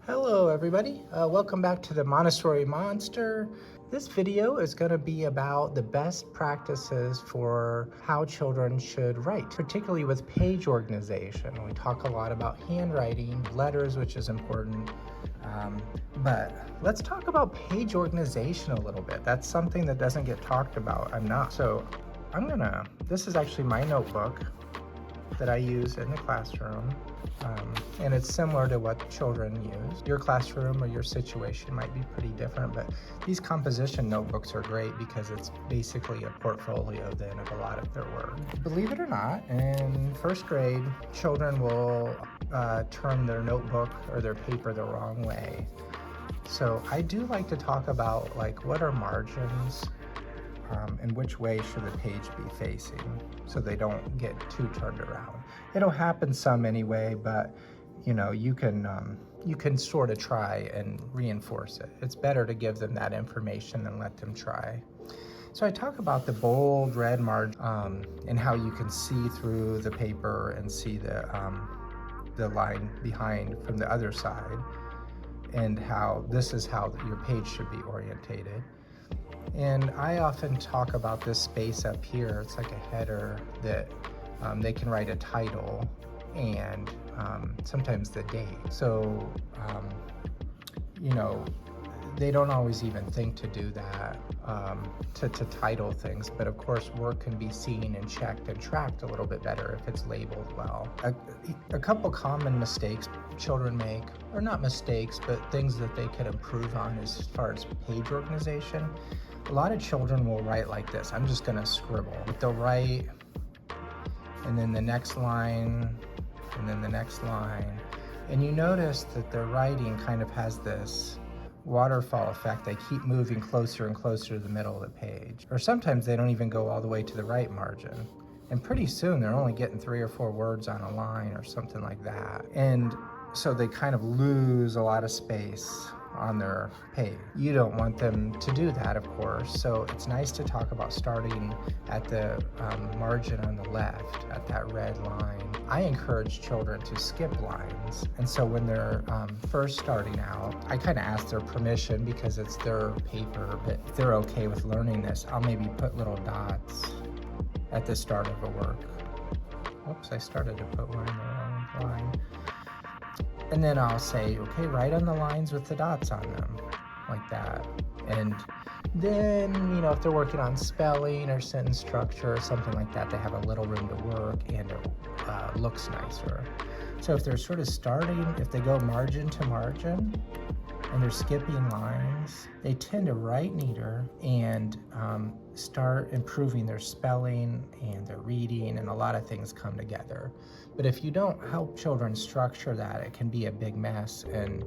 Hello everybody, welcome back to the Montessori Monster. This video is going to be about the best practices for how children should write, particularly with page organization. We talk a lot about handwriting, letters, which is important, but let's talk about page organization a little bit. That's something that doesn't get talked about enough. So this is actually my notebook that I use in the classroom. And it's similar to what children use. Your classroom or your situation might be pretty different, but these composition notebooks are great because it's basically a portfolio then of a lot of their work. Believe it or not, in first grade, children will turn their notebook or their paper the wrong way. So I do like to talk about what are margins, and which way should the page be facing so they don't get too turned around. It'll happen some anyway, but you can sort of try and reinforce it. It's better to give them that information than let them try. So I talk about the bold red margin and how you can see through the paper and see the line behind from the other side, and how this is how your page should be orientated. And I often talk about this space up here. It's like a header that they can write a title and sometimes the date. So, they don't always even think to do that, to title things, but of course work can be seen and checked and tracked a little bit better if it's labeled well. A couple common mistakes children make, or not mistakes, but things that they could improve on as far as page organization. A lot of children will write like this. I'm just gonna scribble. They'll write, and then the next line, and then the next line. And you notice that their writing kind of has this waterfall effect. They keep moving closer and closer to the middle of the page. Or sometimes they don't even go all the way to the right margin. And pretty soon they're only getting 3 or 4 words on a line or something like that. And so they kind of lose a lot of space on their page. You don't want them to do that, of course, so it's nice to talk about starting at the margin on the left, at that red line. I encourage children to skip lines, and so when they're first starting out, I kind of ask their permission because it's their paper, but if they're okay with learning this, I'll maybe put little dots at the start of a work. Whoops, I started to put one in the wrong line. And then I'll say, okay, write on the lines with the dots on them, like that. And then, if they're working on spelling or sentence structure or something like that, they have a little room to work and it looks nicer. So if they're sort of starting, if they go margin to margin and they're skipping lines, they tend to write neater and start improving their spelling and their reading, and a lot of things come together. But if you don't help children structure that, it can be a big mess, and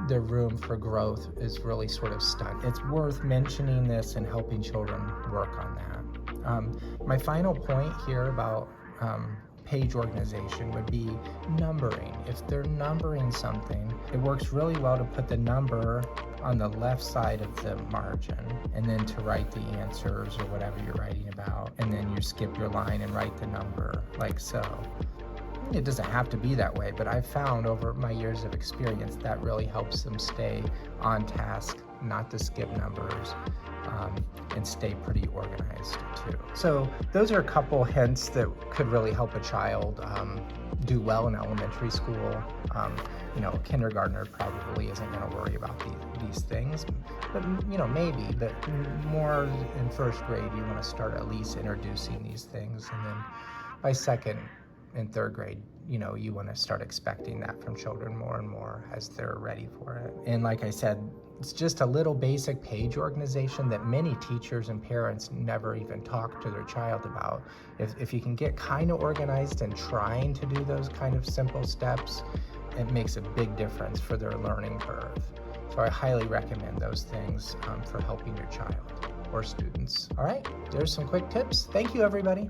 their room for growth is really sort of stuck. It's worth mentioning this and helping children work on that. My final point here about page organization would be numbering. If they're numbering something, it works really well to put the number on the left side of the margin, and then to write the answers or whatever you're writing about, and then you skip your line and write the number like so. It doesn't have to be that way, but I've found over my years of experience that really helps them stay on task, not to skip numbers, and stay pretty organized too. So those are a couple hints that could really help a child do well in elementary school. A kindergartner probably isn't going to worry about these things, but maybe. But more in first grade, you want to start at least introducing these things, and then by second and third grade, you want to start expecting that from children more and more as they're ready for it. And like I said, it's just a little basic page organization that many teachers and parents never even talk to their child about. If you can get kind of organized and trying to do those kind of simple steps, it makes a big difference for their learning curve. So I highly recommend those things for helping your child or students. All right, there's some quick tips. Thank you, everybody.